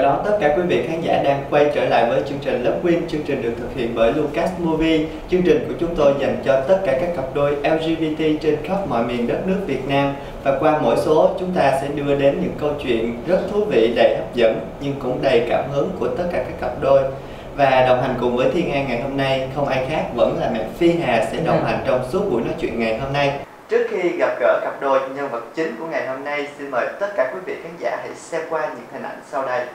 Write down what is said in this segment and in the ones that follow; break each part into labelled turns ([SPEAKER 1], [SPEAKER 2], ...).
[SPEAKER 1] đón tất cả quý vị khán giả đang quay trở lại với chương trình Love Win. Chương trình được thực hiện bởi Lucas Movie. Chương trình của chúng tôi dành cho tất cả các cặp đôi LGBT trên khắp mọi miền đất nước Việt Nam. Và qua mỗi số, chúng ta sẽ đưa đến những câu chuyện rất thú vị, đầy hấp dẫn nhưng cũng đầy cảm hứng của tất cả các cặp đôi. Và đồng hành cùng với Thiên An ngày hôm nay không ai khác vẫn là mẹ Phi Hà sẽ đồng hành trong suốt buổi nói chuyện ngày hôm nay. Trước khi gặp gỡ cặp đôi nhân vật chính của ngày hôm nay, xin mời tất cả quý vị khán giả hãy xem qua những hình ảnh sau đây.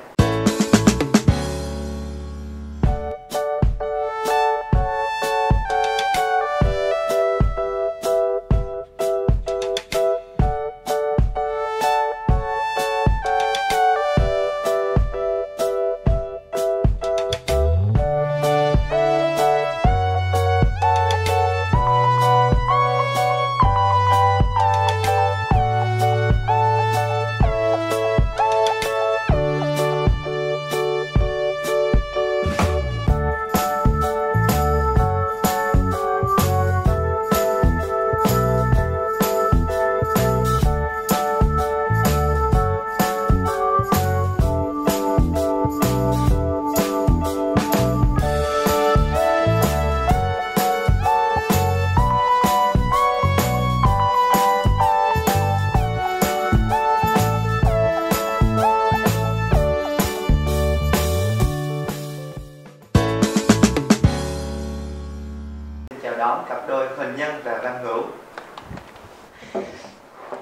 [SPEAKER 1] Đón cặp đôi Huỳnh Nhân và Văn Hữu.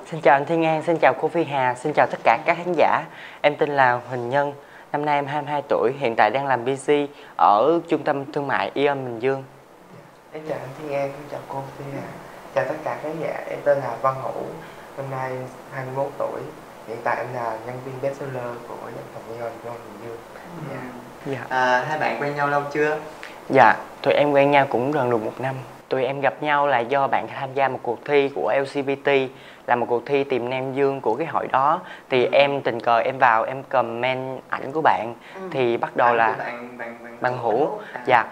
[SPEAKER 2] Xin chào anh Thiên An, xin chào cô Phi Hà, xin chào tất cả các khán giả. Em tên là Huỳnh Nhân, năm nay em 22 tuổi, hiện tại đang làm BC ở trung tâm thương mại Ion Bình Dương.
[SPEAKER 3] Em chào anh Thiên An, chào cô Phi Hà, chào tất cả khán giả. Em tên là Văn Hữu, năm nay 21 tuổi, hiện tại em là nhân viên bestseller của văn phòng Ion Bình Dương.
[SPEAKER 1] Hai bạn quen nhau lâu chưa?
[SPEAKER 2] Dạ, tụi em quen nhau cũng gần được 1 năm. Tụi em gặp nhau là do bạn tham gia một cuộc thi của LGBT, là một cuộc thi tìm nam dương của cái hội đó. Thì em tình cờ em vào, em comment ảnh của bạn. Thì bắt đầu là bạn Hữu. Dạ,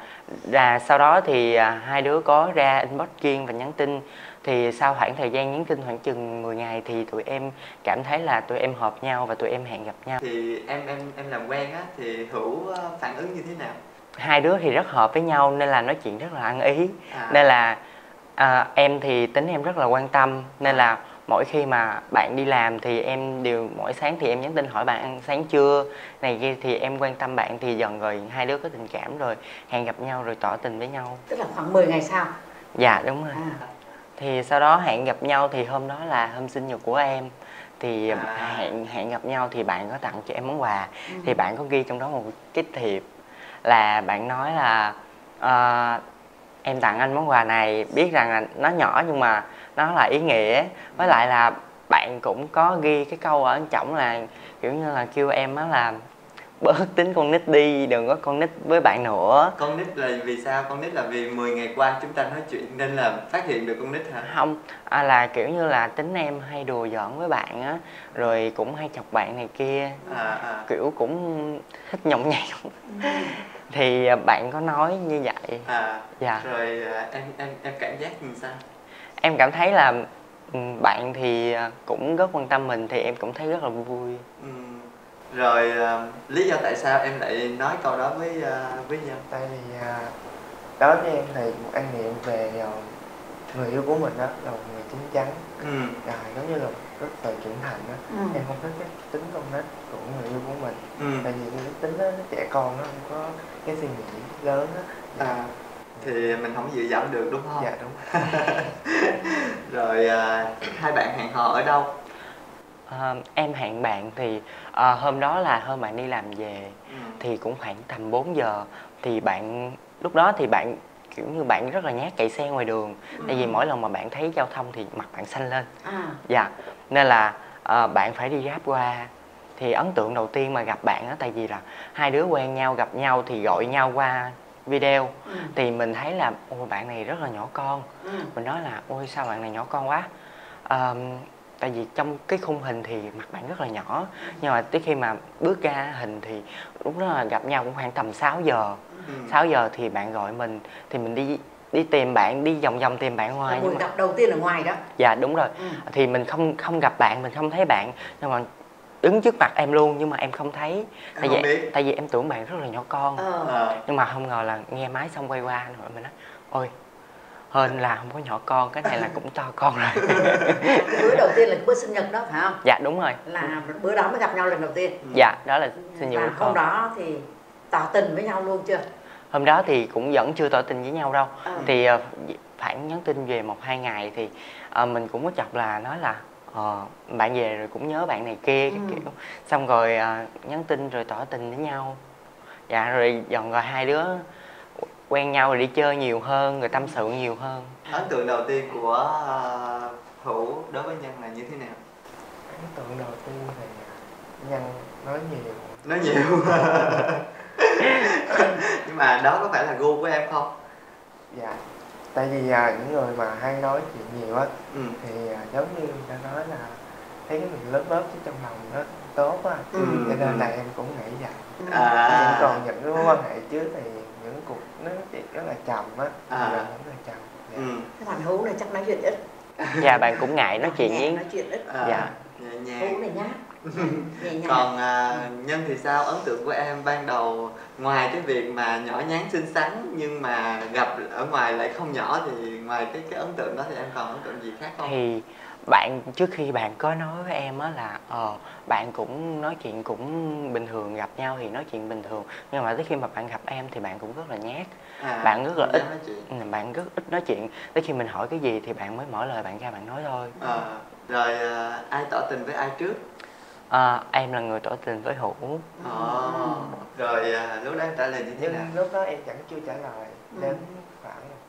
[SPEAKER 2] và sau đó thì hai đứa có ra inbox riêng và nhắn tin. Thì sau khoảng thời gian nhắn tin khoảng chừng 10 ngày thì tụi em cảm thấy là tụi em hợp nhau và tụi em hẹn gặp nhau.
[SPEAKER 1] Thì em làm quen á, thì Hữu phản ứng như thế nào?
[SPEAKER 2] Hai đứa thì rất hợp với nhau nên là nói chuyện rất là ăn ý. Nên là em thì tính em rất là quan tâm. Nên là mỗi khi mà bạn đi làm thì em đều mỗi sáng thì em nhắn tin hỏi bạn ăn sáng chưa này kia, thì em quan tâm bạn. Thì dần rồi hai đứa có tình cảm rồi hẹn gặp nhau rồi tỏ tình với nhau.
[SPEAKER 4] Tức là khoảng 10 ngày sau?
[SPEAKER 2] Dạ đúng rồi. Thì sau đó hẹn gặp nhau thì hôm đó là hôm sinh nhật của em. Thì hẹn gặp nhau thì bạn có tặng cho em món quà. Thì bạn có ghi trong đó một cái thiệp là bạn nói là em tặng anh món quà này, biết rằng là nó nhỏ nhưng mà nó là ý nghĩa. Với lại là bạn cũng có ghi cái câu ở trọng là kiểu như là kêu em á là bớt tính con nít đi, đừng có con nít với bạn nữa.
[SPEAKER 1] Con nít là vì sao? Con nít là vì 10 ngày qua chúng ta nói chuyện nên là phát hiện được con nít hả?
[SPEAKER 2] Không, là kiểu như là tính em hay đùa giỡn với bạn á, rồi cũng hay chọc bạn này kia, kiểu cũng thích nhõng nhẽo. Thì bạn có nói như vậy. Dạ.
[SPEAKER 1] Rồi em cảm giác như sao?
[SPEAKER 2] Em cảm thấy là bạn thì cũng rất quan tâm mình, thì em cũng thấy rất là vui.
[SPEAKER 1] Rồi lý do tại sao em lại nói câu đó với Nhân?
[SPEAKER 3] Tại vì đối với em thì một anh niệm về người yêu của mình đó là một người chín chắn, rồi giống như là rất là trưởng thành đó. Em không thích cái tính con nít của người yêu của mình. Tại vì cái tính đó, nó trẻ con, nó không có cái suy nghĩ lớn đó.
[SPEAKER 1] Thì mình không dựa dẫm được đúng không?
[SPEAKER 3] Dạ đúng.
[SPEAKER 1] Rồi hai bạn hẹn hò ở đâu?
[SPEAKER 2] Em hẹn bạn thì hôm đó là hôm bạn đi làm về. Thì cũng khoảng tầm 4 giờ. Thì bạn lúc đó thì bạn kiểu như bạn rất là nhát chạy xe ngoài đường. Tại vì mỗi lần mà bạn thấy giao thông thì mặt bạn xanh lên. Dạ. Nên là bạn phải đi Grab qua. Thì ấn tượng đầu tiên mà gặp bạn á, tại vì là hai đứa quen nhau, gặp nhau thì gọi nhau qua video. Thì mình thấy là ôi bạn này rất là nhỏ con. Mình nói là ôi sao bạn này nhỏ con quá. Tại vì trong cái khung hình thì mặt bạn rất là nhỏ. Nhưng mà tới khi mà bước ra hình thì lúc đó là gặp nhau cũng khoảng tầm 6 giờ. 6 giờ thì bạn gọi mình. Thì mình đi tìm bạn, đi vòng vòng tìm bạn ngoài.
[SPEAKER 4] Buổi gặp đầu tiên ở ngoài đó.
[SPEAKER 2] Dạ đúng rồi. Thì mình không gặp bạn, mình không thấy bạn. Nhưng mà đứng trước mặt em luôn nhưng mà em không thấy.
[SPEAKER 1] Em không biết.
[SPEAKER 2] Tại vì em tưởng bạn rất là nhỏ con. Nhưng mà không ngờ là nghe máy xong quay qua rồi mình nói ôi hên là không có nhỏ con, cái này là cũng to con rồi.
[SPEAKER 4] Cái bữa đầu tiên là cái bữa sinh nhật đó phải không?
[SPEAKER 2] Dạ đúng rồi.
[SPEAKER 4] Là bữa đó mới gặp nhau lần đầu tiên.
[SPEAKER 2] Dạ đó là sinh nhật của con.
[SPEAKER 4] Hôm đó thì tỏ tình với nhau luôn chưa?
[SPEAKER 2] Hôm đó thì cũng vẫn chưa tỏ tình với nhau đâu. Thì khoảng nhắn tin về 1-2 ngày thì mình cũng có chọc là nói là bạn về rồi cũng nhớ bạn này kia cái kiểu. Xong rồi nhắn tin rồi tỏ tình với nhau. Dạ rồi dần rồi hai đứa quen nhau rồi đi chơi nhiều hơn, rồi tâm sự nhiều hơn.
[SPEAKER 1] Ấn tượng đầu tiên của Hữu đối với Nhân là như thế nào?
[SPEAKER 3] Ấn tượng đầu tiên thì Nhân nói nhiều.
[SPEAKER 1] Nói nhiều. Nhưng mà đó có phải là gu của em không?
[SPEAKER 3] Dạ. Tại vì những người mà hay nói chuyện nhiều á thì giống như người ta nói là thấy cái mình lớp chứ trong lòng nó tốt á, cho nên là em cũng nghĩ vậy. Còn những cái mối quan hệ trước thì những cuộc nói chuyện rất là trầm á, rất là trầm.
[SPEAKER 4] Cái thằng Hữu này chắc nói chuyện ít.
[SPEAKER 2] Dạ bạn cũng ngại nói chuyện với.
[SPEAKER 4] Nói chuyện ít.
[SPEAKER 2] Dạ.
[SPEAKER 1] Nhẹ nhàng.
[SPEAKER 4] Hữu này nhát.
[SPEAKER 1] Còn Nhân thì sao? Ấn tượng của em ban đầu ngoài cái việc mà nhỏ nhắn xinh xắn nhưng mà gặp ở ngoài lại không nhỏ thì ngoài cái ấn tượng đó thì em còn ấn tượng gì khác không?
[SPEAKER 2] Thì bạn trước khi bạn có nói với em á là bạn cũng nói chuyện cũng bình thường, gặp nhau thì nói chuyện bình thường, nhưng mà tới khi mà bạn gặp em thì bạn cũng rất là nhát. Bạn rất là ít nói chuyện. Bạn rất ít nói chuyện, tới khi mình hỏi cái gì thì bạn mới mở lời bạn ra bạn nói thôi.
[SPEAKER 1] Rồi ai tỏ tình với ai trước?
[SPEAKER 2] Em là người tỏ tình với Hữu.
[SPEAKER 1] Rồi lúc đó em trả lời như thế nào?
[SPEAKER 3] Nhưng lúc đó em chẳng chưa trả lời đến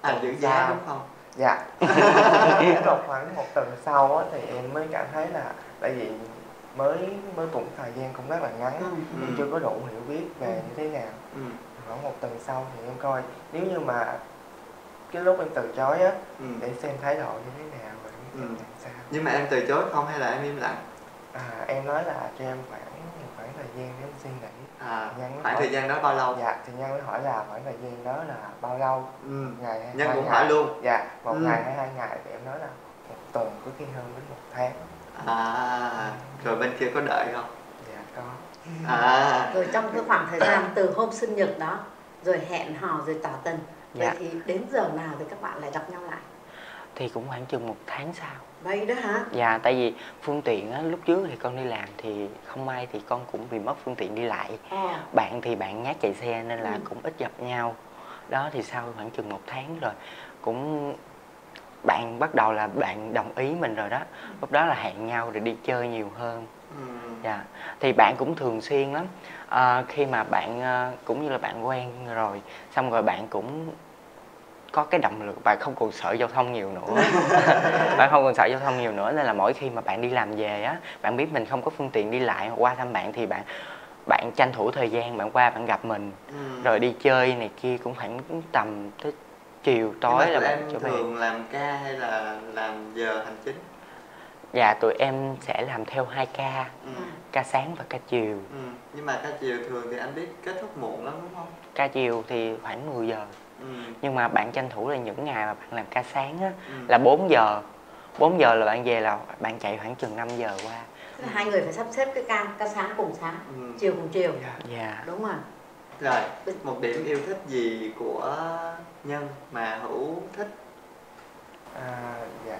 [SPEAKER 3] khoảng
[SPEAKER 1] giữ giá đúng không?
[SPEAKER 3] Dạ. Khoảng 1 tuần sau á, thì em mới cảm thấy là tại vì mới cũng thời gian cũng rất là ngắn, em chưa có đủ hiểu biết về như thế nào. Khoảng 1 tuần sau thì em coi nếu như mà cái lúc em từ chối á để xem thái độ như thế nào và em làm sao.
[SPEAKER 1] Nhưng mà em từ chối không hay là em im lặng?
[SPEAKER 3] Em nói là cho em khoảng thời gian để em suy nghĩ.
[SPEAKER 1] Khoảng thời gian đó bao lâu?
[SPEAKER 3] Dạ, thì Nhân mới hỏi là khoảng thời gian đó là bao lâu? Ngày hay
[SPEAKER 1] Nhân
[SPEAKER 3] 2
[SPEAKER 1] cũng
[SPEAKER 3] ngày?
[SPEAKER 1] hỏi luôn.
[SPEAKER 3] Dạ, 1 ngày hay 2 ngày thì em nói là 1 tuần, có khi hơn đến 1 tháng.
[SPEAKER 1] Rồi bên kia có đợi không?
[SPEAKER 3] Dạ có.
[SPEAKER 4] Rồi trong cái khoảng thời gian từ hôm sinh nhật đó rồi hẹn hò rồi tỏ tình, vậy thì đến giờ nào thì các bạn lại gặp nhau lại?
[SPEAKER 2] Thì cũng khoảng chừng 1 tháng sau.
[SPEAKER 4] Vậy đó hả?
[SPEAKER 2] Dạ, tại vì phương tiện á, lúc trước thì con đi làm thì không may thì con cũng bị mất phương tiện đi lại. Bạn thì bạn nhát chạy xe nên là cũng ít gặp nhau. Đó thì sau khoảng chừng 1 tháng rồi cũng bạn bắt đầu là bạn đồng ý mình rồi đó. Lúc đó là hẹn nhau rồi đi chơi nhiều hơn. Dạ. Thì bạn cũng thường xuyên lắm. Khi mà bạn cũng như là bạn quen rồi, xong rồi bạn cũng có cái động lực, bạn không còn sợ giao thông nhiều nữa. Bạn không còn sợ giao thông nhiều nữa nên là mỗi khi mà bạn đi làm về á, bạn biết mình không có phương tiện đi lại hoặc qua thăm bạn thì bạn tranh thủ thời gian bạn qua bạn gặp mình. Rồi đi chơi này kia cũng khoảng tầm tới chiều tối là bạn trở về.
[SPEAKER 1] Em thường làm ca hay là làm giờ hành chính?
[SPEAKER 2] Dạ tụi em sẽ làm theo 2 ca. Ca sáng và ca chiều.
[SPEAKER 1] Nhưng mà ca chiều thường thì anh biết kết thúc muộn lắm đúng không?
[SPEAKER 2] Ca chiều thì khoảng 10 giờ. Nhưng mà bạn tranh thủ là những ngày mà bạn làm ca sáng á, là 4 giờ. 4 giờ là bạn về là bạn chạy khoảng chừng 5 giờ qua.
[SPEAKER 4] Hai người phải sắp xếp cái ca sáng cùng sáng, chiều cùng chiều.
[SPEAKER 2] Dạ.
[SPEAKER 4] Đúng rồi.
[SPEAKER 1] Rồi, một điểm yêu thích gì của Nhân mà Hữu thích?
[SPEAKER 3] Dạ.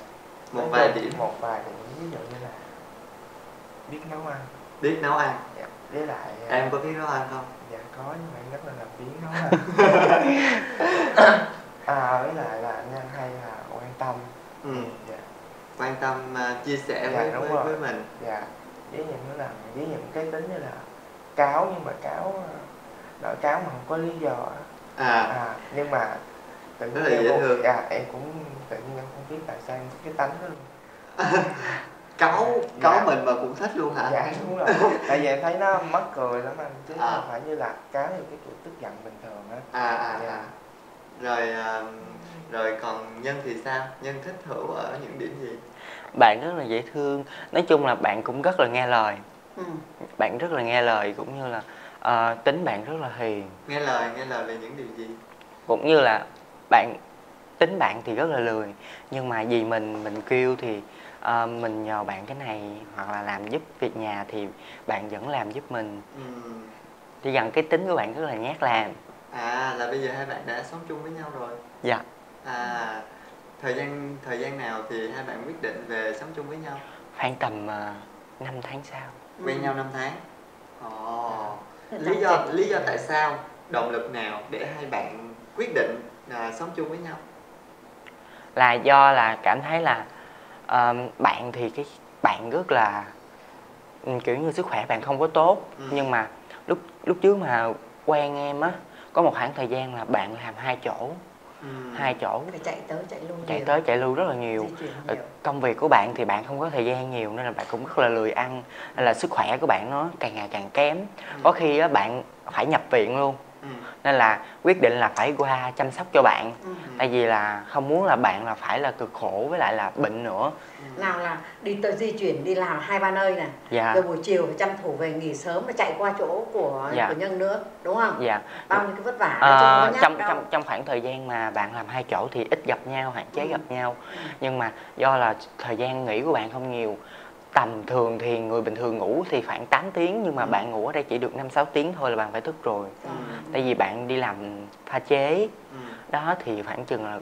[SPEAKER 1] Một vài điểm,
[SPEAKER 3] ví dụ như là biết nấu ăn.
[SPEAKER 1] Biết nấu ăn?
[SPEAKER 3] Dạ. Với lại
[SPEAKER 1] em có biết nấu ăn không?
[SPEAKER 3] Dạ có, nhưng mà em rất là làm biếng nấu ăn. Với lại là Nhân hay là quan tâm. Dạ.
[SPEAKER 1] Quan tâm chia sẻ với mình.
[SPEAKER 3] Dạ. Với những cái tính như là cáo, nhưng mà nói cáo mà không có lý do. Nhưng mà tự nhiên
[SPEAKER 1] rất là dễ thương.
[SPEAKER 3] Em cũng tự nhiên em không biết tại sao cái tánh đó luôn.
[SPEAKER 1] Cáu mình mà cũng thích luôn hả?
[SPEAKER 3] Dạ đúng rồi. Tại vì em thấy nó mắc cười lắm anh, chứ không phải như là cáo như cái kiểu tức giận bình thường á.
[SPEAKER 1] Rồi còn Nhân thì sao? Nhân thích Hữu ở những điểm gì?
[SPEAKER 2] Bạn rất là dễ thương. Nói chung là bạn cũng rất là nghe lời. Bạn rất là nghe lời, cũng như là tính bạn rất là hiền.
[SPEAKER 1] Nghe lời về những điều gì?
[SPEAKER 2] Cũng như là tính bạn thì rất là lười, nhưng mà vì mình kêu thì mình nhờ bạn cái này hoặc là làm giúp việc nhà thì bạn vẫn làm giúp mình. Chỉ rằng cái tính của bạn rất là nhát làm.
[SPEAKER 1] Là bây giờ hai bạn đã sống chung với nhau rồi.
[SPEAKER 2] Dạ.
[SPEAKER 1] Thời gian nào thì hai bạn quyết định về sống chung với nhau?
[SPEAKER 2] Khoảng tầm 5 tháng sau.
[SPEAKER 1] Quen nhau 5 tháng. Lý do tại sao, động lực nào để hai bạn quyết định sống chung với nhau?
[SPEAKER 2] Là do là cảm thấy là bạn thì bạn rất là kiểu như sức khỏe bạn không có tốt. Nhưng mà lúc trước mà quen em á, có một khoảng thời gian là bạn làm 2 chỗ. 2 chỗ
[SPEAKER 4] phải chạy tới
[SPEAKER 2] chạy lui rất là nhiều. Công việc của bạn thì bạn không có thời gian nhiều nên là bạn cũng rất là lười ăn, nên là sức khỏe của bạn nó càng ngày càng kém. Có khi á, bạn phải nhập viện luôn. Nên là quyết định là phải qua chăm sóc cho bạn. Tại vì là không muốn là bạn là phải là cực khổ với lại là bệnh nữa.
[SPEAKER 4] Nào là đi tới di chuyển đi làm 2-3 nơi này.
[SPEAKER 2] Dạ.
[SPEAKER 4] Rồi buổi chiều phải tranh thủ về nghỉ sớm và chạy qua chỗ của Nhân nữa, đúng không?
[SPEAKER 2] Dạ.
[SPEAKER 4] Bao nhiêu cái vất vả.
[SPEAKER 2] Trong khoảng thời gian mà bạn làm 2 chỗ thì ít gặp nhau, hạn chế gặp nhau. Nhưng mà do là thời gian nghỉ của bạn không nhiều. Tầm thường thì người bình thường ngủ thì khoảng 8 tiếng nhưng mà bạn ngủ ở đây chỉ được 5-6 tiếng thôi là bạn phải thức rồi. Tại vì bạn đi làm pha chế. Đó thì khoảng chừng là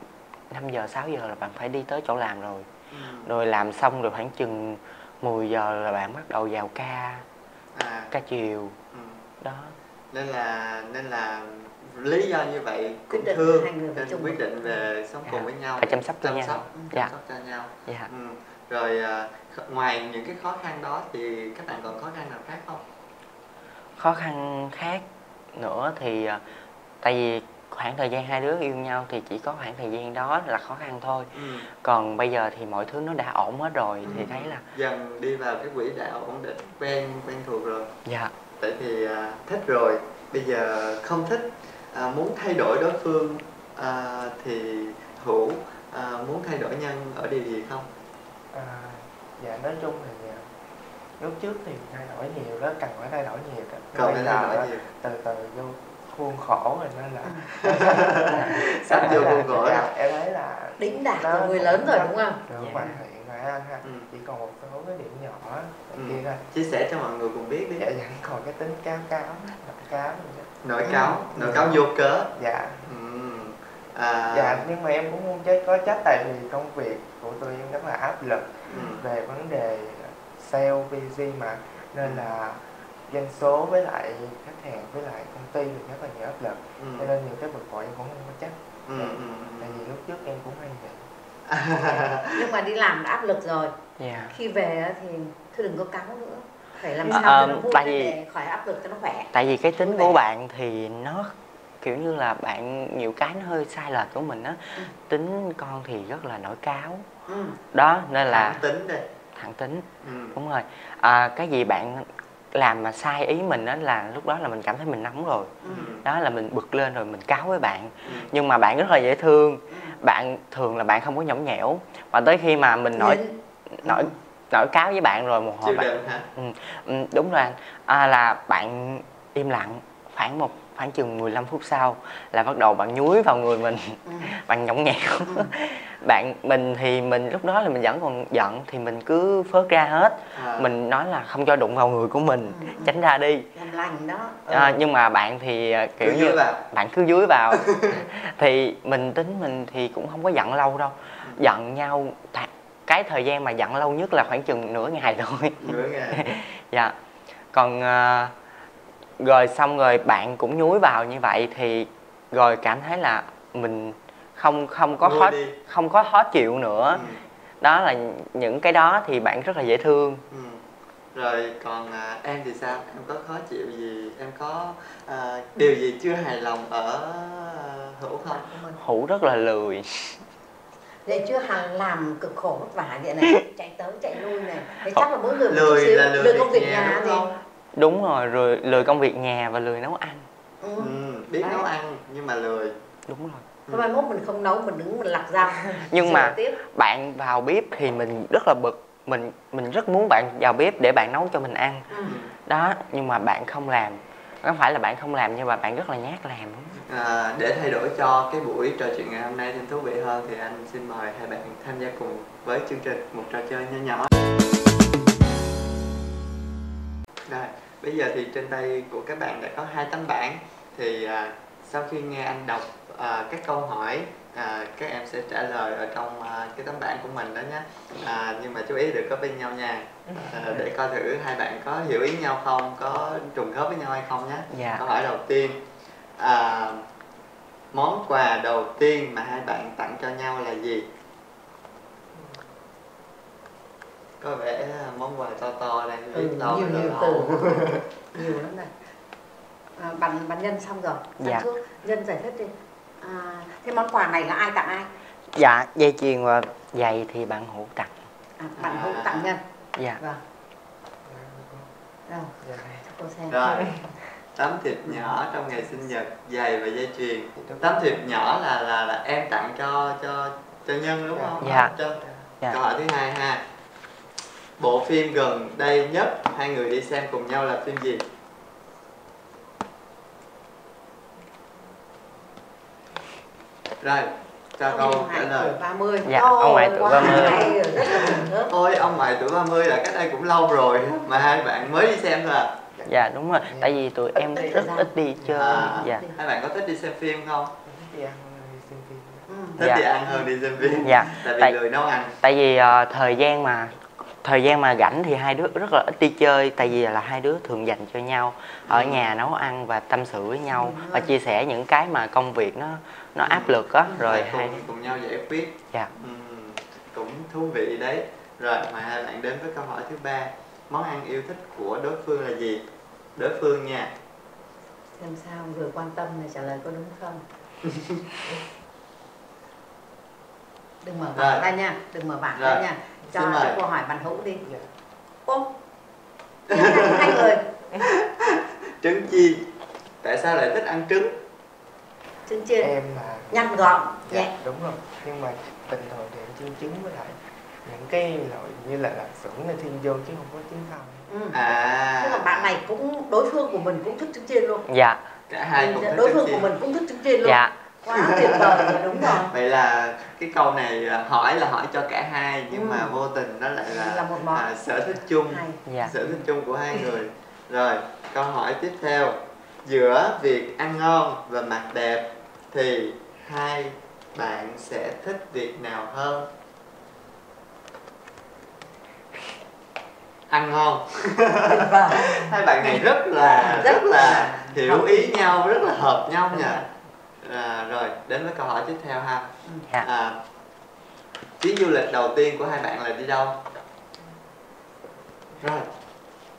[SPEAKER 2] 5 giờ 6 giờ là bạn phải đi tới chỗ làm rồi. Rồi làm xong rồi khoảng chừng 10 giờ là bạn bắt đầu vào ca chiều. Đó. Nên
[SPEAKER 1] là lý do như vậy cũng thương nên quyết định về sống cùng với nhau,
[SPEAKER 2] phải chăm sóc cho nhau.
[SPEAKER 1] Chăm sóc cho nhau. Rồi ngoài những cái khó khăn đó thì các bạn còn khó khăn nào khác không?
[SPEAKER 2] Khó khăn khác nữa thì tại vì khoảng thời gian hai đứa yêu nhau thì chỉ có khoảng thời gian đó là khó khăn thôi. Còn bây giờ thì mọi thứ nó đã ổn hết rồi thì thấy là
[SPEAKER 1] dần đi vào cái quỹ đạo ổn định, quen thuộc rồi.
[SPEAKER 2] Dạ.
[SPEAKER 1] Tại vì thích rồi, bây giờ không thích, muốn thay đổi đối phương thì Hữu muốn thay đổi Nhân ở điều gì không?
[SPEAKER 3] Dạ nói chung thì lúc trước thì thay đổi nhiều đó, cần phải thay đổi nhiều đó.
[SPEAKER 1] Cần phải thay đổi nhiều.
[SPEAKER 3] Từ từ vô khuôn khổ rồi nên là
[SPEAKER 1] sắp vô khuôn khổ rồi.
[SPEAKER 3] Em thấy là
[SPEAKER 4] đỉnh đạt của người lớn rồi đúng không?
[SPEAKER 3] Được hoàn thiện rồi anh ha. Chỉ còn một số cái điểm nhỏ kia thôi.
[SPEAKER 1] Chia sẻ cho mọi người cùng biết đi.
[SPEAKER 3] Dạ vẫn còn cái tính
[SPEAKER 1] nổi cáu vô cớ.
[SPEAKER 3] Dạ. Dạ nhưng mà em cũng không có trách, tại vì công việc của tụi em rất là áp lực về vấn đề sale busy mà, nên là doanh số với lại khách hàng với lại công ty thì rất là nhiều áp lực. Cho nên những cái bực bội em cũng không có trách. Tại vì lúc trước em cũng hay vậy.
[SPEAKER 4] Nhưng mà đi làm đã áp lực rồi. Khi về thì thôi đừng có cáu nữa, phải làm sao cho nó vui để khỏi áp lực cho nó khỏe.
[SPEAKER 2] Tại vì cái tính của bạn thì nó kiểu như là bạn nhiều cái nó hơi sai lệch của mình á. Tính con thì rất là nổi cáu. Đó nên là thẳng tính. Đúng rồi. Cái gì bạn làm mà sai ý mình đó là lúc đó là mình cảm thấy mình nóng rồi. Đó là mình bực lên rồi mình cáu với bạn. Nhưng mà bạn rất là dễ thương. Bạn thường là bạn không có nhõng nhẽo. Và tới khi mà mình nổi cáu với bạn rồi một hồi bạn đúng rồi anh, là bạn im lặng khoảng chừng 15 phút sau là bắt đầu bạn nhúi vào người mình. Bạn nhõng nhẽo. Mình thì mình lúc đó là mình vẫn còn giận thì mình cứ phớt ra hết. Mình nói là không cho đụng vào người của mình, tránh ra đi.
[SPEAKER 4] Làm lành đó.
[SPEAKER 2] Nhưng mà bạn thì kiểu như bạn cứ dúi vào. Thì tính mình thì cũng không có giận lâu đâu. Giận nhau cái thời gian mà giận lâu nhất là khoảng chừng nửa ngày thôi.
[SPEAKER 1] Nửa ngày.
[SPEAKER 2] Dạ. Còn rồi xong rồi bạn cũng nhúi vào như vậy thì rồi cảm thấy là mình không có khó chịu nữa. Đó là những cái đó thì bạn rất là dễ thương.
[SPEAKER 1] Rồi còn em thì sao? Em có khó chịu gì? Em có điều gì chưa hài lòng ở Hữu không?
[SPEAKER 2] Hữu rất là lười.
[SPEAKER 4] Vậy chưa hằng làm cực khổ vất vả vậy này, chạy tới chạy lui này. Thế chắc là mỗi người một chút xíu. Lười công việc nhà
[SPEAKER 2] đúng không? Đúng rồi, lười công việc nhà và lười nấu ăn.
[SPEAKER 1] Biết nấu ăn nhưng mà lười.
[SPEAKER 2] Đúng rồi.
[SPEAKER 4] Thôi mai mốt mình không nấu, mình đứng mình lặt rau.
[SPEAKER 2] Nhưng mà bạn vào bếp thì mình rất là bực. Mình rất muốn bạn vào bếp để bạn nấu cho mình ăn. Đó, nhưng mà bạn không làm. Không phải là bạn không làm nhưng mà bạn rất là nhát làm.
[SPEAKER 1] Để thay đổi cho cái buổi trò chuyện ngày hôm nay thêm thú vị hơn thì anh xin mời hai bạn tham gia cùng với chương trình một trò chơi nho nhỏ. Rồi, bây giờ thì trên tay của các bạn đã có 2 tấm bảng. Thì sau khi nghe anh đọc các câu hỏi, các em sẽ trả lời ở trong cái tấm bảng của mình đó nhé. Nhưng mà chú ý đừng có bên nhau nha, để coi thử hai bạn có hiểu ý nhau không, có trùng khớp với nhau hay không nhé.
[SPEAKER 2] Dạ.
[SPEAKER 1] Câu hỏi đầu tiên, món quà đầu tiên mà hai bạn tặng cho nhau là gì? Có vẻ món quà to đây,
[SPEAKER 4] nhiều từ nhiều lắm này. Bạn Nhân xong rồi.
[SPEAKER 2] Dạ.
[SPEAKER 4] Nhân giải thích đi. Thế món quà này là ai tặng ai?
[SPEAKER 2] Dạ, dây chuyền và giày thì bạn Hữu tặng.
[SPEAKER 4] Bạn Hữu tặng Nhân.
[SPEAKER 2] Dạ.
[SPEAKER 4] Vâng. Rồi, cho cô xem.
[SPEAKER 1] Rồi, tấm thiệp nhỏ trong ngày sinh nhật, giày và dây chuyền. Tấm thiệp nhỏ là em tặng cho Nhân đúng không?
[SPEAKER 2] Dạ.
[SPEAKER 1] Câu hỏi thứ hai ha. Bộ phim gần đây nhất hai người đi xem cùng nhau là phim gì? Rồi, cho câu trả lời.
[SPEAKER 4] 30.
[SPEAKER 2] Dạ, ông ngoại tuổi 30.
[SPEAKER 1] Ôi, ông ngoại tuổi 30 là cách đây cũng lâu rồi mà hai bạn mới đi xem thôi à?
[SPEAKER 2] Dạ đúng rồi, tại vì tụi em rất ít đi chơi. Dạ.
[SPEAKER 1] Hai bạn có thích đi xem phim không?
[SPEAKER 3] Thích đi ăn hơn đi xem phim.
[SPEAKER 1] Thích đi ăn hơn đi xem phim.
[SPEAKER 2] Dạ.
[SPEAKER 1] Tại vì lười nấu ăn.
[SPEAKER 2] Tại vì thời gian mà rảnh thì hai đứa rất là ít đi chơi, tại vì là hai đứa thường dành cho nhau ở nhà nấu ăn và tâm sự với nhau và chia sẻ những cái mà công việc nó áp lực á, rồi
[SPEAKER 1] cùng nhau giải quyết.
[SPEAKER 2] Dạ.
[SPEAKER 1] Cũng thú vị đấy. Rồi mời hai bạn đến với câu hỏi thứ ba. Món ăn yêu thích của đối phương là gì? Đối phương nha.
[SPEAKER 4] Xem sao vừa quan tâm này trả lời có đúng không? Đừng mở bảng ra nha, đừng mở bảng ra nha. Cho câu hỏi bạn Hữu đi. Ô, hai người.
[SPEAKER 1] Trứng chiên. Tại sao lại thích ăn trứng?
[SPEAKER 4] Trứng chiên.
[SPEAKER 3] Em là
[SPEAKER 4] nhanh gọn.
[SPEAKER 3] Dạ, đúng rồi. Nhưng mà bình thường thì em chiên trứng với lại những cái loại như là lạp xưởng này thiên vô chứ không có trứng không.
[SPEAKER 4] Thế là bạn này cũng, đối phương của mình cũng thích trứng chiên luôn.
[SPEAKER 2] Dạ.
[SPEAKER 1] Cả hai cũng thích
[SPEAKER 4] đối phương của mình cũng thích trứng chiên luôn.
[SPEAKER 2] Dạ.
[SPEAKER 4] Quá tuyệt vời rồi, đúng rồi.
[SPEAKER 1] Vậy là cái câu này hỏi cho cả hai, nhưng mà vô tình nó lại là
[SPEAKER 4] một món
[SPEAKER 1] sở thích chung.
[SPEAKER 2] Dạ.
[SPEAKER 1] Sở thích chung của hai người. Rồi, câu hỏi tiếp theo. Giữa việc ăn ngon và mặc đẹp thì hai bạn sẽ thích việc nào hơn? Ăn ngon. Hai bạn này rất là hiểu ý nhau, rất là hợp nhau nha. Rồi đến với câu hỏi tiếp theo ha. Chuyến du lịch đầu tiên của hai bạn là đi đâu? Rồi,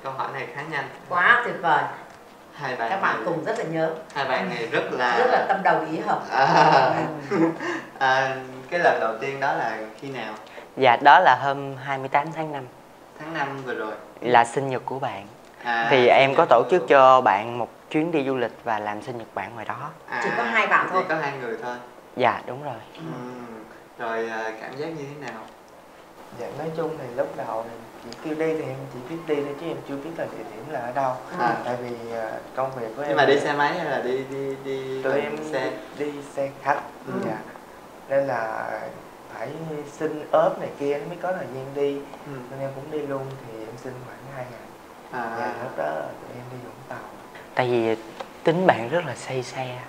[SPEAKER 1] câu hỏi này khá nhanh.
[SPEAKER 4] Quá tuyệt vời.
[SPEAKER 1] Hai bạn
[SPEAKER 4] các bạn cùng rất là nhớ.
[SPEAKER 1] Hai bạn này rất là
[SPEAKER 4] tâm đầu ý hợp.
[SPEAKER 1] Cái lần đầu tiên đó là khi nào?
[SPEAKER 2] Dạ, đó là hôm 28 tháng 5.
[SPEAKER 1] Tháng 5 vừa rồi.
[SPEAKER 2] Là sinh nhật của bạn. Thì em có tổ chức cho bạn một chuyến đi du lịch và làm sinh nhật bạn ngoài đó.
[SPEAKER 4] Chỉ có hai bạn thôi.
[SPEAKER 1] Chỉ có hai người thôi.
[SPEAKER 2] Dạ, đúng rồi.
[SPEAKER 1] Rồi cảm giác như thế nào?
[SPEAKER 3] Dạ, nói chung thì lúc đầu thì chị kêu đi thì em chỉ biết đi thôi chứ em chưa biết là địa điểm là ở đâu. Tại vì công việc của em.
[SPEAKER 1] Nhưng mà đi xe máy hay là đi
[SPEAKER 3] tụi em đi xe khách. Dạ. Nên là phải xin ốp này kia mới có thời gian đi. Nên em cũng đi luôn thì em xin khoảng 2 ngày. Và lúc đó tụi em đi Vũng Tàu.
[SPEAKER 2] Tại vì tính bạn rất là say xe.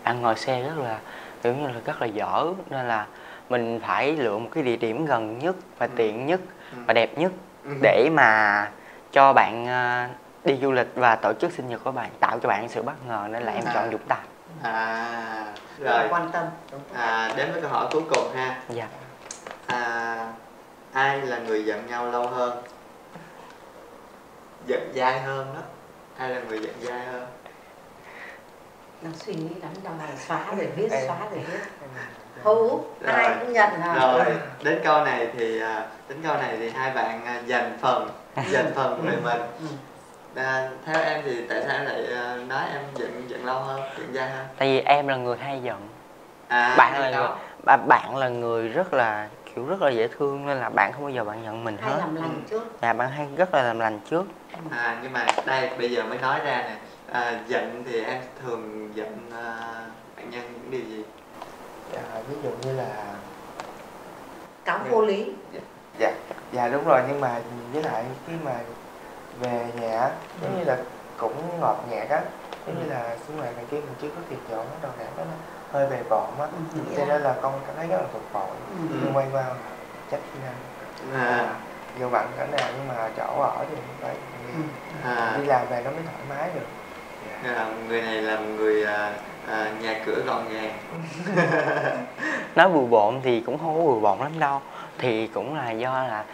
[SPEAKER 2] Bạn ngồi xe rất là kiểu như là rất là dở, nên là mình phải lựa một cái địa điểm gần nhất và tiện nhất và đẹp nhất để mà cho bạn đi du lịch và tổ chức sinh nhật của bạn, tạo cho bạn sự bất ngờ, nên là em chọn Vũng Tàu.
[SPEAKER 1] Rồi
[SPEAKER 4] quan tâm.
[SPEAKER 1] Đến với câu hỏi cuối cùng ha.
[SPEAKER 2] Dạ.
[SPEAKER 1] Ai là người giận nhau lâu hơn? Giận dai hơn đó. Ai là người giận dai hơn?
[SPEAKER 4] Đang suy nghĩ lắm, đang xóa rồi viết, xóa rồi viết. Hữu, ai cũng nhận hả?
[SPEAKER 1] Rồi, đến câu này thì hai bạn dành phần về mình. Theo em thì tại sao em lại nói em giận lâu hơn, giận dai hơn?
[SPEAKER 2] Tại vì em là người hay giận. Bạn là người rất là dễ thương, nên là bạn không bao giờ bạn giận mình hết.
[SPEAKER 4] Hay làm lành trước.
[SPEAKER 2] Dạ, bạn hay rất là làm lành trước.
[SPEAKER 1] Nhưng mà đây bây giờ mới nói ra nè, Giận thì em thường giận bạn nhân những điều gì?
[SPEAKER 3] Ví dụ như là
[SPEAKER 4] Cáo vô lý.
[SPEAKER 3] Dạ đúng rồi, nhưng mà với lại khi mà về nhà giống như là cũng ngọt nhạt á, giống như là sinh hoạt này kia mình chưa có kịp dọn nó đồ đạc đó, nó hơi bề bộn á, cho nên là con cảm thấy rất là bực bội. Nhưng quay qua trách nhanh dù bận cỡ nào nhưng mà chỗ ở thì phải đi làm về nó mới thoải mái được.
[SPEAKER 1] Người này là người nhà cửa gọn gàng.
[SPEAKER 2] Nói bừa bộn thì cũng không có bừa bộn lắm đâu, thì cũng là do là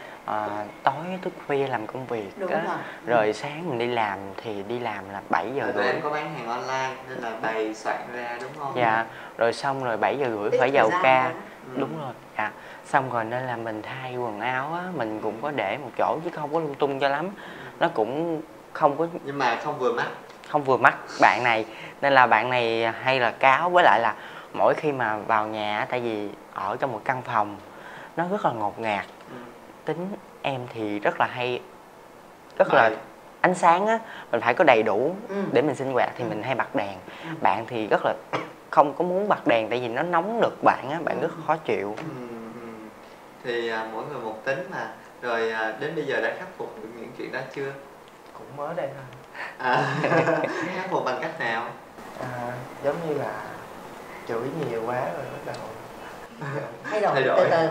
[SPEAKER 2] tối thức khuya làm công việc á, rồi sáng mình đi làm thì đi làm là 7 giờ rưỡi.
[SPEAKER 1] Em có bán hàng online nên là bày soạn ra đúng không?
[SPEAKER 2] Dạ, rồi xong rồi 7 giờ rưỡi phải vào ca. Đúng rồi, dạ. Xong rồi nên là mình thay quần áo á, mình cũng có để một chỗ chứ không có lung tung cho lắm. Nó cũng không có,
[SPEAKER 1] nhưng mà không vừa mắt
[SPEAKER 2] bạn này, nên là bạn này hay là cáo. Với lại là mỗi khi mà vào nhà, tại vì ở trong một căn phòng nó rất là ngột ngạt, tính em thì rất là hay, rất là ánh sáng á, mình phải có đầy đủ để mình sinh hoạt thì mình hay bật đèn. Bạn thì rất là không có muốn bật đèn tại vì nó nóng nực bạn á, bạn rất khó chịu.
[SPEAKER 1] Thì mỗi người một tính mà. Rồi đến bây giờ đã khắc phục được những chuyện đó chưa?
[SPEAKER 3] Cũng mới đây thôi.
[SPEAKER 1] Khắc phục bằng cách nào?
[SPEAKER 3] Giống như là chửi nhiều quá rồi bắt đầu
[SPEAKER 4] thay đổi từ từ.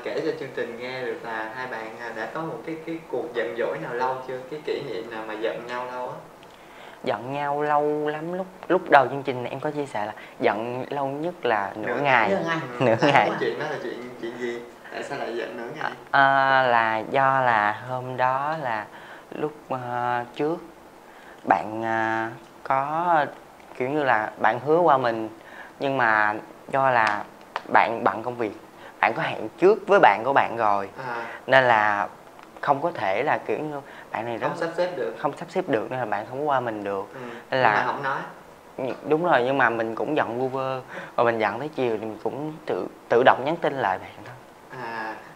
[SPEAKER 1] Kể cho chương trình nghe được là hai bạn đã có một cái cuộc giận dỗi nào lâu chưa? Cái kỷ niệm nào mà giận nhau lâu á?
[SPEAKER 2] Giận nhau lâu lắm. Lúc đầu chương trình em có chia sẻ là giận lâu nhất là nửa ngày.
[SPEAKER 1] Cái chuyện đó là chuyện gì? Tại sao lại giận nửa ngày?
[SPEAKER 2] Là do là hôm đó là lúc trước bạn có kiểu như là bạn hứa qua mình, nhưng mà do là bạn bận công việc, bạn có hẹn trước với bạn của bạn rồi, nên là không có thể là kiểu như bạn này
[SPEAKER 1] không sắp xếp được
[SPEAKER 2] nên là bạn không có qua mình được.
[SPEAKER 1] Nên là không nói.
[SPEAKER 2] Đúng rồi, nhưng mà mình cũng giận vu vơ, rồi mình giận tới chiều thì mình cũng tự động nhắn tin lại bạn thôi.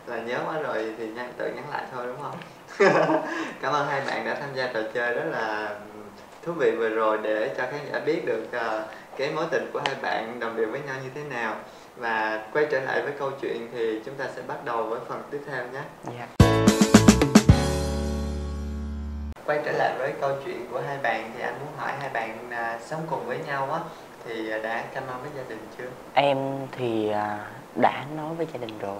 [SPEAKER 1] Là nhớ quá rồi thì tự nhắn lại thôi đúng không? Cảm ơn hai bạn đã tham gia trò chơi rất là thú vị vừa rồi để cho khán giả biết được cái mối tình của hai bạn đồng điệu với nhau như thế nào. Và quay trở lại với câu chuyện thì chúng ta sẽ bắt đầu với phần tiếp theo nhé. Quay trở lại với câu chuyện của hai bạn thì anh muốn hỏi hai bạn sống cùng với nhau á thì đã cam nói với gia đình chưa?
[SPEAKER 2] Em thì đã nói với gia đình rồi.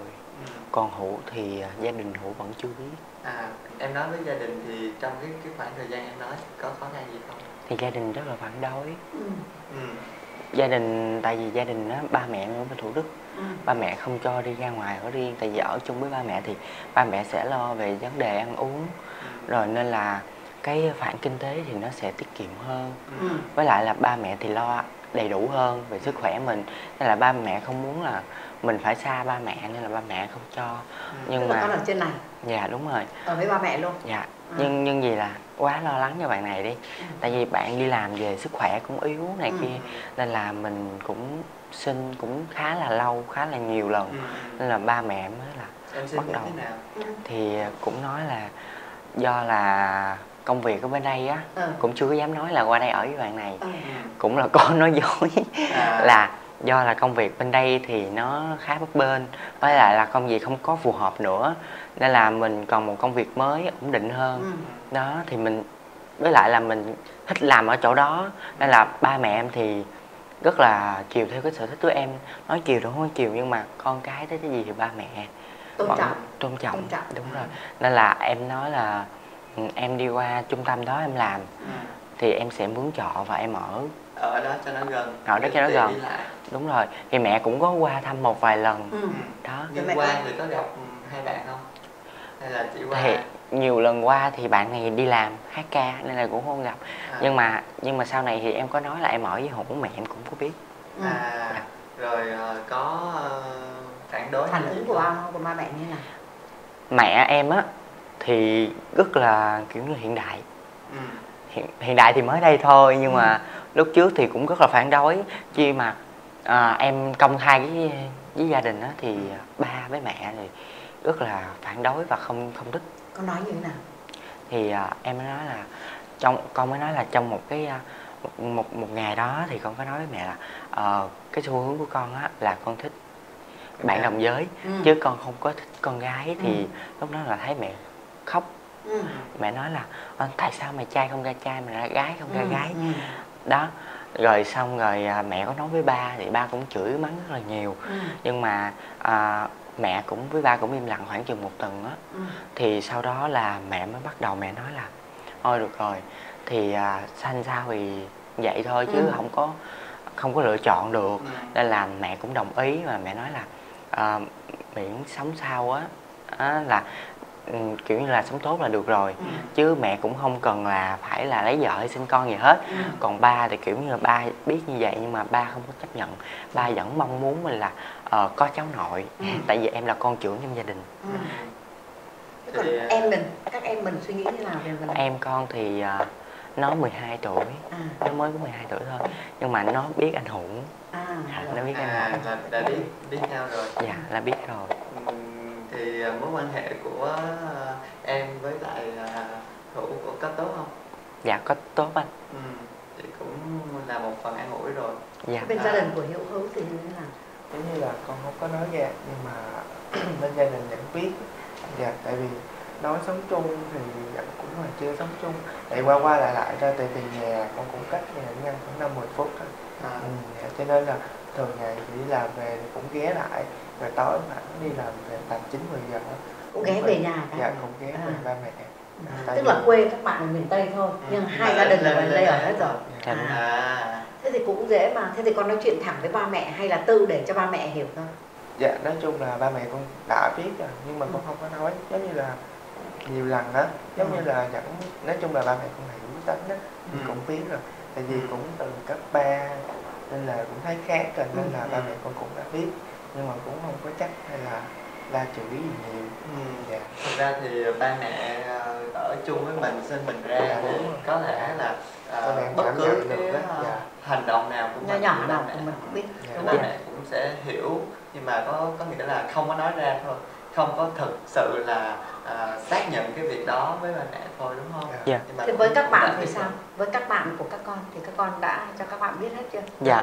[SPEAKER 2] Còn Hữu thì gia đình Hữu vẫn chưa biết.
[SPEAKER 1] Em nói với gia đình thì trong cái khoảng thời gian em nói có khó khăn gì không?
[SPEAKER 2] Thì gia đình rất là phản đối. Gia đình, tại vì gia đình á, ba mẹ ở bên Thủ Đức, ba mẹ không cho đi ra ngoài ở riêng, tại vì ở chung với ba mẹ thì ba mẹ sẽ lo về vấn đề ăn uống, rồi nên là cái khoản kinh tế thì nó sẽ tiết kiệm hơn. Với lại là ba mẹ thì lo đầy đủ hơn về sức khỏe mình, nên là ba mẹ không muốn là mình phải xa ba mẹ, nên là ba mẹ không cho. Nhưng mà
[SPEAKER 4] con ở trên này.
[SPEAKER 2] Dạ đúng rồi.
[SPEAKER 4] Ở với ba mẹ luôn.
[SPEAKER 2] Dạ. Nhưng vì là quá lo lắng cho bạn này đi. Tại vì bạn đi làm về sức khỏe cũng yếu này kia, nên là mình cũng sinh cũng khá là lâu, khá là nhiều lần. Nên là ba mẹ mới là bắt đầu thì cũng nói là do là công việc ở bên đây á, cũng chưa có dám nói là qua đây ở với bạn này. Cũng là có nói dối là do là công việc bên đây thì nó khá bấp bênh, với lại là công việc không có phù hợp nữa, nên là mình còn một công việc mới ổn định hơn. Đó thì mình, với lại là mình thích làm ở chỗ đó, nên là ba mẹ em thì rất là chiều theo cái sở thích của em. Nói chiều đâu không chiều, nhưng mà con cái tới cái gì thì ba mẹ tôn trọng. Đúng rồi. Nên là em nói là em đi qua trung tâm đó em làm thì em sẽ mướn trọ và em
[SPEAKER 1] ở đó cho nó gần.
[SPEAKER 2] Ở đó cho nó gần. Đúng rồi. Thì mẹ cũng có qua thăm một vài lần. Đó.
[SPEAKER 1] Nhưng qua thì có gặp hai bạn không? Hay là chỉ qua?
[SPEAKER 2] Thì nhiều lần qua thì bạn này đi làm hát ca nên là cũng không gặp. Nhưng mà sau này thì em có nói là em ở với Hữu, mẹ em cũng có biết.
[SPEAKER 1] Rồi có phản đối
[SPEAKER 4] phản ứng của ba mẹ như thế nào?
[SPEAKER 2] Mẹ em á thì rất là kiểu như hiện đại. Hiện đại thì mới đây thôi, nhưng mà lúc trước thì cũng rất là phản đối. Khi mà em công khai với gia đình á thì ba với mẹ thì rất là phản đối và không thích.
[SPEAKER 4] Con nói như thế nào?
[SPEAKER 2] Thì em nói là con mới nói là trong một cái một ngày đó thì con có nói với mẹ là cái xu hướng của con á là con thích bạn đồng giới, chứ con không có thích con gái. Thì lúc đó là thấy mẹ khóc. Mẹ nói là tại sao mày trai không ra trai mà ra gái không ra gái. Đó, rồi xong rồi mẹ có nói với ba thì ba cũng chửi mắng rất là nhiều. Nhưng mà mẹ cũng với ba cũng im lặng khoảng chừng 1 tuần á. Thì sau đó là mẹ mới bắt đầu mẹ nói là thôi được rồi, thì sanh sao thì vậy thôi chứ không có lựa chọn được. Nên là mẹ cũng đồng ý, mà mẹ nói là miễn sống sao á là kiểu như là sống tốt là được rồi. Chứ mẹ cũng không cần là phải là lấy vợ hay sinh con gì hết. Còn ba thì kiểu như là ba biết như vậy nhưng mà ba không có chấp nhận. Ba vẫn mong muốn mình là có cháu nội. Tại vì em là con trưởng trong gia đình.
[SPEAKER 4] Còn em mình, các em mình suy nghĩ như nào về mình?
[SPEAKER 2] Em con thì nó 12 tuổi, nó mới có 12 tuổi thôi, nhưng mà nó biết anh Hùng. Nó biết anh Hùng.
[SPEAKER 1] Đã biết nhau rồi.
[SPEAKER 2] Dạ, là biết rồi.
[SPEAKER 1] Thì mối quan hệ của em với lại Hữu có tốt không?
[SPEAKER 2] Dạ có tốt anh.
[SPEAKER 1] Thì cũng là một phần an ủi rồi.
[SPEAKER 2] Dạ.
[SPEAKER 4] Bên gia đình của Hữu thì như thế nào?
[SPEAKER 3] Giống như là con không có nói ra, nhưng mà bên gia đình vẫn biết. Dạ, tại vì nói sống chung thì vẫn cũng là chưa sống chung. Tại qua lại ra từ nhà con cũng cách nhà ngăn khoảng 5-10 phút thôi. Dạ, cho nên là thường ngày thì đi làm về thì cũng ghé lại, rồi tối khoảng đi làm về tầm 9-10 giờ
[SPEAKER 4] cũng ghé về nhà cả.
[SPEAKER 3] Dạ, cũng ghé về ba mẹ.
[SPEAKER 4] Tức là quê các bạn ở miền Tây thôi, nhưng hai gia đình ở đây ở hết rồi. Thế thì cũng dễ mà. Thế thì con nói chuyện thẳng với ba mẹ hay là tự để cho ba mẹ hiểu thôi?
[SPEAKER 3] Dạ, nói chung là ba mẹ con đã biết rồi, nhưng mà con không có nói. Giống như là nhiều lần đó, giống như là vẫn, nói chung là ba mẹ con hiểu tính đó, cũng biết rồi. Tại vì cũng từ cấp 3 nên là cũng thấy khác rồi, nên là ba mẹ con cũng đã biết, nhưng mà cũng không có chắc hay là la chửi gì nhiều. Dạ.
[SPEAKER 1] Thực ra thì ba mẹ ở chung với mình, sinh mình ra thì có thể là bất cứ cái hành động nào của mình,
[SPEAKER 4] nhỏ nào của mình cũng biết.
[SPEAKER 1] Ba mẹ cũng sẽ hiểu, nhưng mà có nghĩa là không có nói ra thôi, không có thực sự là xác nhận cái việc đó với ba mẹ thôi, đúng không?
[SPEAKER 2] Dạ.
[SPEAKER 4] Thế với các bạn thì sao? Với các bạn của các con thì các con đã cho các bạn biết hết chưa?
[SPEAKER 2] Dạ.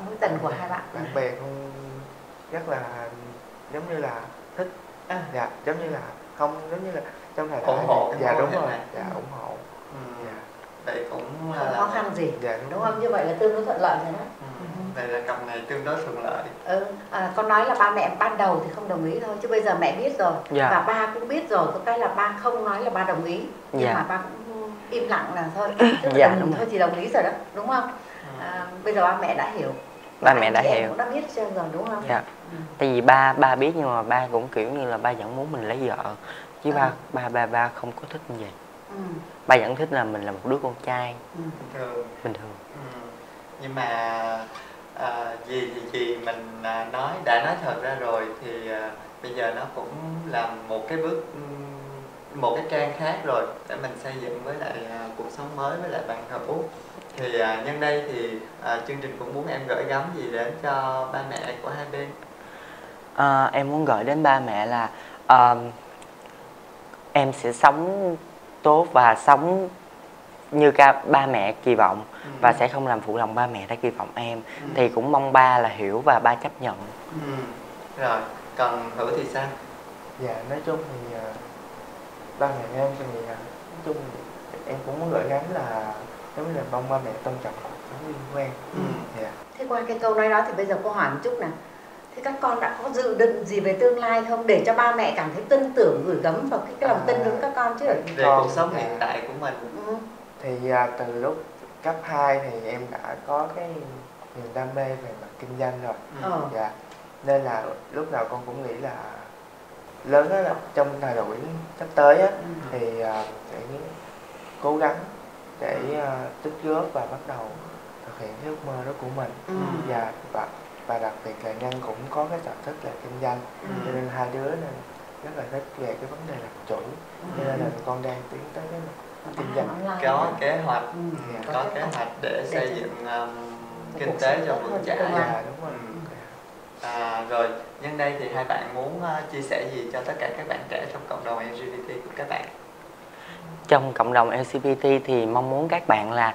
[SPEAKER 4] Mối tình của hai bạn.
[SPEAKER 3] Bạn bè con rất là giống như là thích. Dạ, giống như là không, giống như là trong thời đại
[SPEAKER 1] ủng hộ.
[SPEAKER 3] Dạ đúng rồi. Dạ, ủng hộ.
[SPEAKER 1] Dạ. Vậy cũng
[SPEAKER 4] không khó khăn gì.
[SPEAKER 3] Dạ,
[SPEAKER 4] đúng không? Như vậy là tương đối thuận lợi rồi đó.
[SPEAKER 1] Vậy là cặp này tương đối thuận lợi.
[SPEAKER 4] Con nói là ba mẹ ban đầu thì không đồng ý thôi, chứ bây giờ mẹ biết rồi. Và ba cũng biết rồi, có cái là ba không nói là ba đồng ý, nhưng mà ba cũng im lặng là thôi. Đúng thôi thì đồng ý rồi đó, đúng không? Bây giờ ba mẹ đã hiểu.
[SPEAKER 2] Ba mẹ đã hiểu.
[SPEAKER 4] Cũng đã biết chưa rồi, đúng không?
[SPEAKER 2] Dạ. Tại vì ba biết, nhưng mà ba cũng kiểu như là ba vẫn muốn mình lấy vợ, chứ ba không có thích như vậy. Ba vẫn thích là mình là một đứa con trai bình thường.
[SPEAKER 1] Nhưng mà gì thì gì mình đã nói thật ra rồi, thì bây giờ nó cũng là một cái bước, một cái trang khác rồi để mình xây dựng với lại cuộc sống mới với lại bạn Hữu. Thì nhân đây thì chương trình cũng muốn em gửi gắm gì đến cho ba mẹ của hai bên?
[SPEAKER 2] Em muốn gửi đến ba mẹ là em sẽ sống tốt và sống như ba mẹ kỳ vọng, và sẽ không làm phụ lòng ba mẹ đã kỳ vọng em. Thì cũng mong ba là hiểu và ba chấp nhận.
[SPEAKER 1] Rồi, còn Hữu thì sao?
[SPEAKER 3] Dạ, nói chung thì ba mẹ em thì nói chung em cũng muốn gửi gắm là giống như là mong ba mẹ tôn trọng cuộc sống liên quan. Dạ.
[SPEAKER 4] Thế qua cái câu nói đó thì bây giờ cô hỏi một chút nè. Thế các con đã có dự định gì về tương lai không, để cho ba mẹ cảm thấy tin tưởng, gửi gắm vào cái lòng tin đối với các con chứ?
[SPEAKER 1] Về cuộc sống hiện tại của mình.
[SPEAKER 3] Thì từ lúc cấp 2 thì em đã có cái niềm đam mê về mặt kinh doanh rồi. Dạ. Nên là lúc nào con cũng nghĩ là lớn đó, là trong thời buổi sắp tới á, thì sẽ cố gắng để tích góp và bắt đầu thực hiện cái ước mơ đó của mình. Và đặc biệt là Nhân cũng có cái sở thích là kinh doanh, cho nên hai đứa nên rất là thích về cái vấn đề làm chủ, cho nên là con đang tiến tới cái kinh doanh.
[SPEAKER 1] Có kế hoạch, có kế hoạch để xây dựng kinh tế cho vững chãi.
[SPEAKER 3] Đúng rồi.
[SPEAKER 1] Rồi, nhân đây thì hai bạn muốn chia sẻ gì cho tất cả các bạn trẻ trong cộng đồng LGBT của các bạn?
[SPEAKER 2] Trong cộng đồng LGBT thì mong muốn các bạn là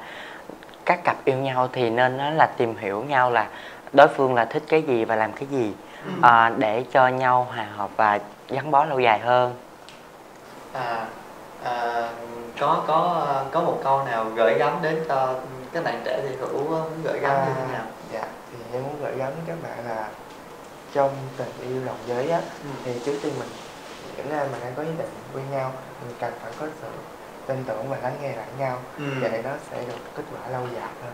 [SPEAKER 2] các cặp yêu nhau thì nên nó là tìm hiểu nhau là đối phương là thích cái gì và làm cái gì, để cho nhau hòa hợp và gắn bó lâu dài hơn.
[SPEAKER 1] Có một câu nào gửi gắm đến cho các bạn trẻ thì Hữu muốn gửi gắm như thế nào?
[SPEAKER 3] Dạ, thì em muốn gửi gắm các bạn là trong tình yêu đồng giới á, thì trước tiên những ai mà đang có ý định quen nhau, mình cần phải có sự tin tưởng và lắng nghe lẫn nhau, vậy nó sẽ được kết quả lâu dài hơn,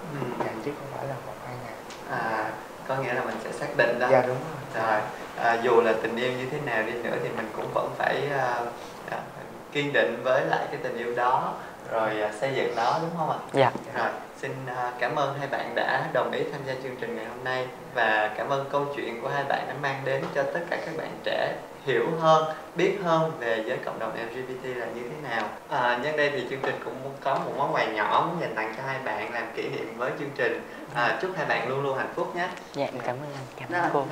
[SPEAKER 3] chứ không phải là 1-2 ngày.
[SPEAKER 1] Có nghĩa là mình sẽ xác định đó.
[SPEAKER 3] Dạ đúng rồi.
[SPEAKER 1] Dù là tình yêu như thế nào đi nữa thì mình cũng vẫn phải kiên định với lại cái tình yêu đó, rồi xây dựng nó, đúng không ạ?
[SPEAKER 2] Dạ.
[SPEAKER 1] Rồi, xin cảm ơn hai bạn đã đồng ý tham gia chương trình ngày hôm nay, và cảm ơn câu chuyện của hai bạn đã mang đến cho tất cả các bạn trẻ hiểu hơn, biết hơn về giới cộng đồng LGBT là như thế nào. Nhân đây thì chương trình cũng có một món quà nhỏ muốn dành tặng cho hai bạn làm kỷ niệm với chương trình. Chúc hai bạn luôn luôn hạnh phúc nhé.
[SPEAKER 2] Dạ, cảm ơn anh, cảm ơn cô.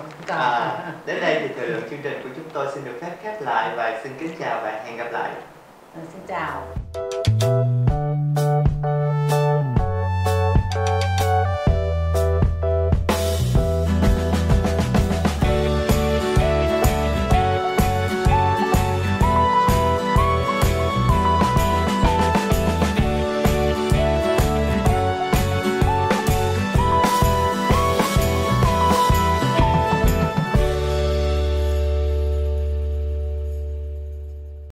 [SPEAKER 1] Đến đây thì thời lượng chương trình của chúng tôi xin được phép khép lại, và xin kính chào và hẹn gặp lại.
[SPEAKER 4] Xin chào.